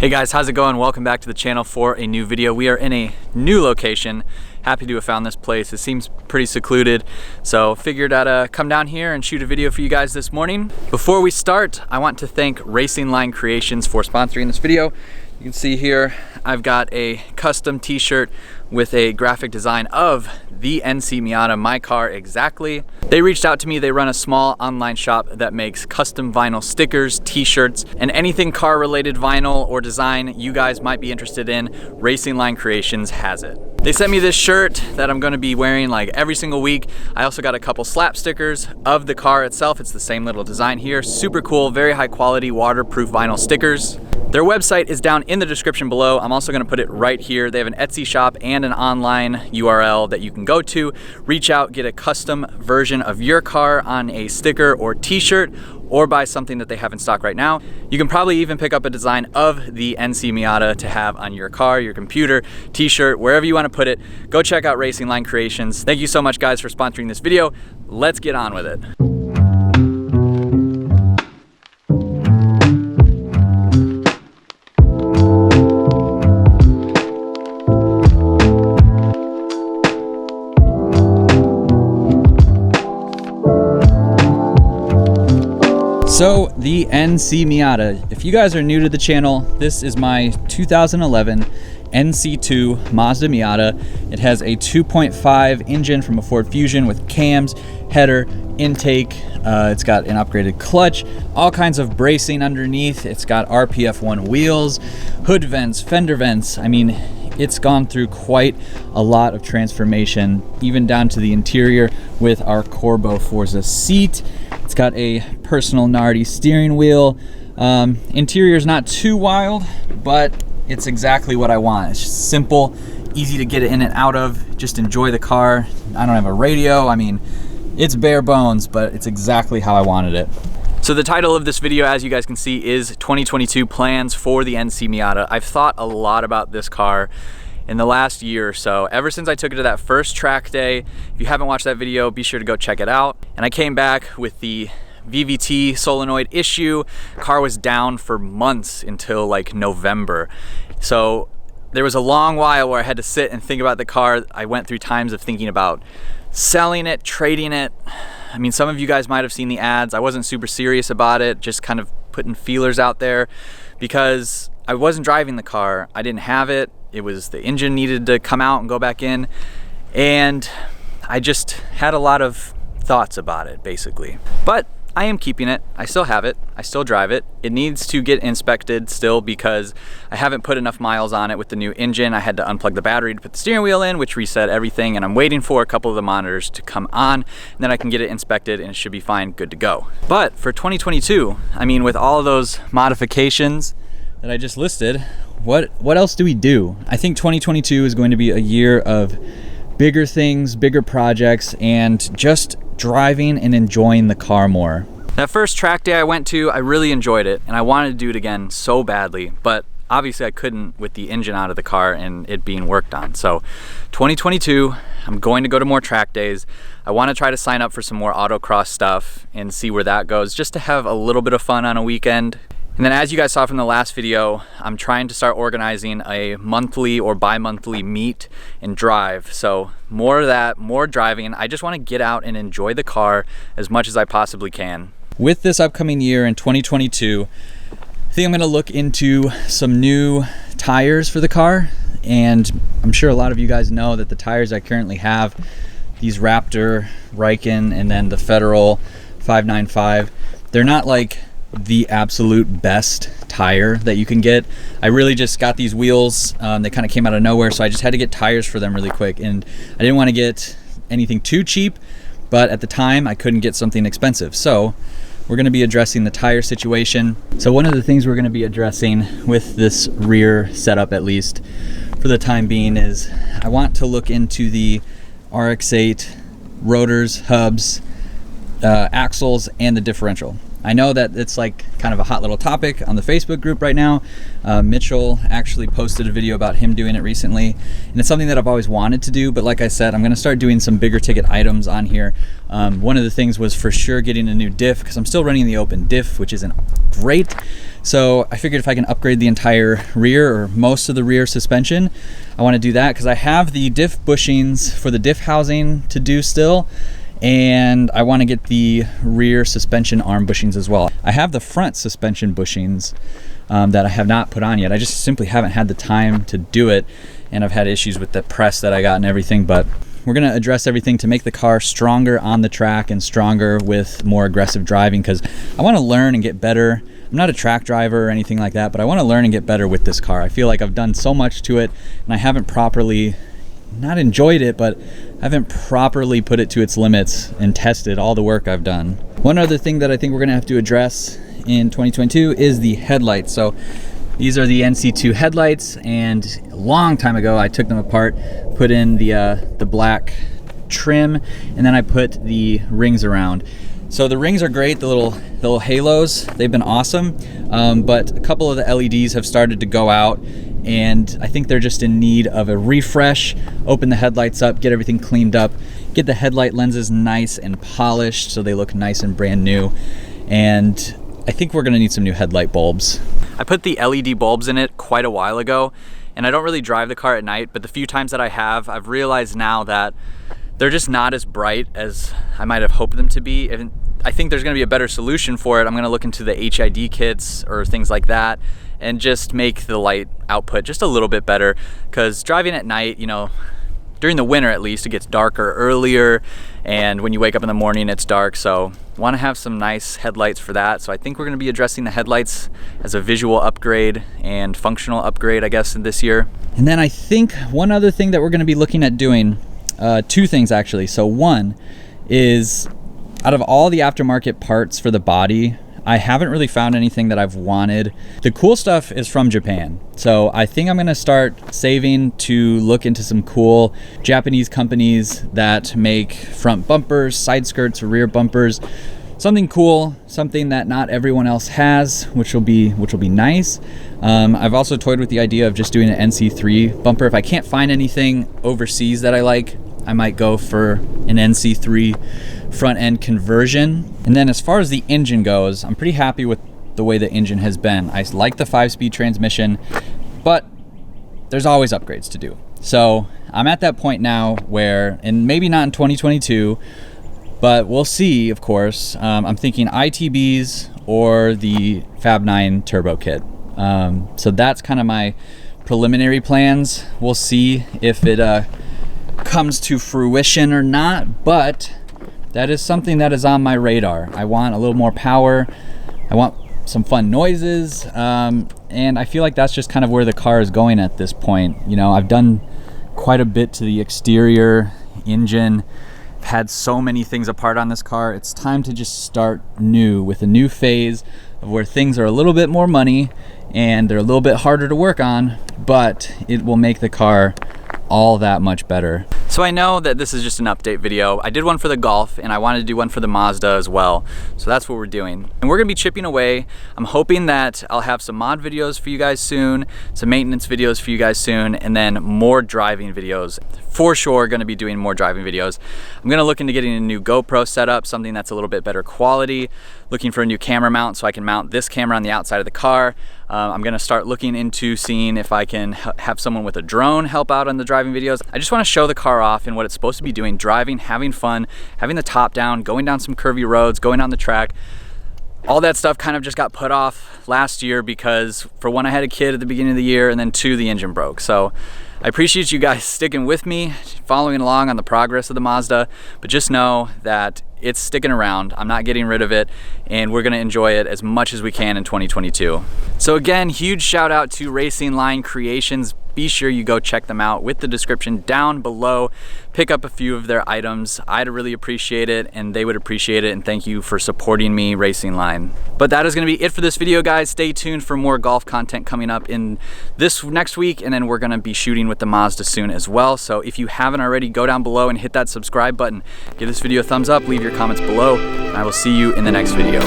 Hey guys, how's it going? Welcome back to the channel for a new video. We are in a new location. Happy to have found this place. It seems pretty secluded, so figured I'd come down here and shoot a video for you guys this morning. Before we start, I want to thank Racing Line Creations for sponsoring this video. You can see here, I've got a custom t-shirt with a graphic design of the NC Miata, my car exactly. They reached out to me. They run a small online shop that makes custom vinyl stickers, t-shirts, and anything car related vinyl or design you guys might be interested in. Racing Line Creations has it. They sent me this shirt that I'm gonna be wearing like every single week. I also got a couple slap stickers of the car itself. It's the same little design here. Super cool, very high quality, waterproof vinyl stickers. Their website is down in the description below. I'm also gonna put it right here. They have an Etsy shop and an online URL that you can go to. Reach out, get a custom version of your car on a sticker or t-shirt, or buy something that they have in stock right now. You can probably even pick up a design of the NC Miata to have on your car, your computer, t-shirt, wherever you want to put it. Go check out Racing Line Creations. Thank you so much guys for sponsoring this video. Let's get on with it. So the NC Miata, if you guys are new to the channel, this is my 2011 NC2 Mazda Miata. It has a 2.5 engine from a Ford Fusion with cams, header, intake. It's got an upgraded clutch, all kinds of bracing underneath. It's got RPF1 wheels, hood vents, fender vents. I mean, it's gone through quite a lot of transformation, even down to the interior with our Corbo Forza seat. It's got a personal Nardi steering wheel. Interior is not too wild, but it's exactly what I want. It's just simple, easy to get in and out of, just enjoy the car. I don't have a radio. I mean, it's bare bones, but it's exactly how I wanted it. So the title of this video, as you guys can see, is 2022 plans for the NC Miata. I've thought a lot about this car in the last year or so, ever since I took it to that first track day. If you haven't watched that video, be sure to go check it out. And I came back with the VVT solenoid issue. Car was down for months until like November. So there was a long while where I had to sit and think about the car. I went through times of thinking about selling it, trading it. I mean, some of you guys might have seen the ads. I wasn't super serious about it, just kind of putting feelers out there because I wasn't driving the car. I didn't have it. It was the engine needed to come out and go back in. And I just had a lot of thoughts about it, basically. But I am keeping it. I still have it. I still drive it. It needs to get inspected still because I haven't put enough miles on it with the new engine. I had to unplug the battery to put the steering wheel in, which reset everything, and I'm waiting for a couple of the monitors to come on, and then I can get it inspected and it should be fine, good to go. But for 2022, I mean, with all of those modifications that I just listed, what else do we do? I think 2022 is going to be a year of bigger things, bigger projects, and just driving and enjoying the car more. That first track day I went to, I really enjoyed it, and I wanted to do it again so badly, but obviously I couldn't with the engine out of the car and it being worked on. So 2022, I'm going to go to more track days. I want to try to sign up for some more autocross stuff and see where that goes, just to have a little bit of fun on a weekend. And then as you guys saw from the last video, I'm trying to start organizing a monthly or bi-monthly meet and drive. So more of that, more driving. I just want to get out and enjoy the car as much as I possibly can. With this upcoming year in 2022, I think I'm going to look into some new tires for the car. And I'm sure a lot of you guys know that the tires I currently have, these Raptor, Riken, and then the Federal 595, they're not like the absolute best tire that you can get. I really just got these wheels. They kind of came out of nowhere, so I just had to get tires for them really quick. And I didn't want to get anything too cheap, but at the time I couldn't get something expensive. So we're going to be addressing the tire situation. So one of the things we're going to be addressing with this rear setup, at least for the time being, is I want to look into the RX-8 rotors, hubs, axles, and the differential. I know that it's like kind of a hot little topic on the Facebook group right now. Mitchell actually posted a video about him doing it recently, and it's something that I've always wanted to do, but like I said, I'm gonna start doing some bigger ticket items on here. One of the things was for sure getting a new diff, because I'm still running the open diff, which isn't great. So I figured if I can upgrade the entire rear or most of the rear suspension, I want to do that because I have the diff bushings for the diff housing to do still, and I want to get the rear suspension arm bushings as well. I have the front suspension bushings that I have not put on yet. I just simply haven't had the time to do it, and I've had issues with the press that I got and everything, but we're going to address everything to make the car stronger on the track and stronger with more aggressive driving, because I want to learn and get better. I'm not a track driver or anything like that, but I want to learn and get better with this car. I feel like I've done so much to it, and I haven't properly, not enjoyed it, but I haven't properly put it to its limits and tested all the work I've done. One other thing that I think we're going to have to address in 2022 is the headlights. So these are the NC2 headlights, and a long time ago I took them apart, put in the black trim, and then I put the rings around. So the rings are great, the little halos, they've been awesome, but a couple of the LEDs have started to go out, and I think they're just in need of a refresh. Open the headlights up, get everything cleaned up, get the headlight lenses nice and polished so they look nice and brand new, and I think we're gonna need some new headlight bulbs. I put the LED bulbs in it quite a while ago, and I don't really drive the car at night, but the few times that I have, I've realized now that they're just not as bright as I might have hoped them to be. And I think there's gonna be a better solution for it. I'm gonna look into the HID kits or things like that and just make the light output just a little bit better, because driving at night, you know, during the winter at least, it gets darker earlier, and when you wake up in the morning it's dark, so want to have some nice headlights for that. So I think we're going to be addressing the headlights as a visual upgrade and functional upgrade, I guess, in this year. And then I think one other thing that we're going to be looking at doing, two things actually. So one is, out of all the aftermarket parts for the body, I haven't really found anything that I've wanted. The cool stuff is from Japan. So I think I'm gonna start saving to look into some cool Japanese companies that make front bumpers, side skirts, rear bumpers. Something cool, something that not everyone else has, which will be nice. I've also toyed with the idea of just doing an NC3 bumper. If I can't find anything overseas that I like, I might go for an NC3 front end conversion. And then as far as the engine goes, I'm pretty happy with the way the engine has been. I like the 5-speed transmission, but there's always upgrades to do. So I'm at that point now where, and maybe not in 2022, but we'll see, of course. I'm thinking ITBs or the Fab 9 turbo kit. So that's kind of my preliminary plans. We'll see if it comes to fruition or not, but that is something that is on my radar. I want a little more power. I want some fun noises. And I feel like that's just kind of where the car is going at this point. You know, I've done quite a bit to the exterior, engine, had so many things apart on this car. It's time to just start new with a new phase of where things are a little bit more money and they're a little bit harder to work on, but it will make the car all that much better. So I know that this is just an update video. I did one for the Golf and I wanted to do one for the Mazda as well. So that's what we're doing. And we're gonna be chipping away. I'm hoping that I'll have some mod videos for you guys soon, some maintenance videos for you guys soon, and then more driving videos. For sure gonna be doing more driving videos. I'm gonna look into getting a new GoPro setup, something that's a little bit better quality, looking for a new camera mount so I can mount this camera on the outside of the car. I'm gonna start looking into seeing if I can have someone with a drone help out on the driving videos. I just wanna show the car off and what it's supposed to be doing, driving, having fun, having the top down, going down some curvy roads, going on the track. All that stuff kind of just got put off last year because, for one, I had a kid at the beginning of the year, and then two, the engine broke. So I appreciate you guys sticking with me, following along on the progress of the Mazda, but just know that it's sticking around. I'm not getting rid of it, and we're gonna enjoy it as much as we can in 2022. So again, huge shout out to Racing Line Creations. Be sure you go check them out with the description down below. Pick up a few of their items. I'd really appreciate it, and they would appreciate it, and thank you for supporting me, Racing Line. But that is gonna be it for this video, guys. Stay tuned for more golf content coming up in this next week, and then we're gonna be shooting with the Mazda soon as well. So if you haven't already, go down below and hit that subscribe button. Give this video a thumbs up, leave your comments below, and I will see you in the next video.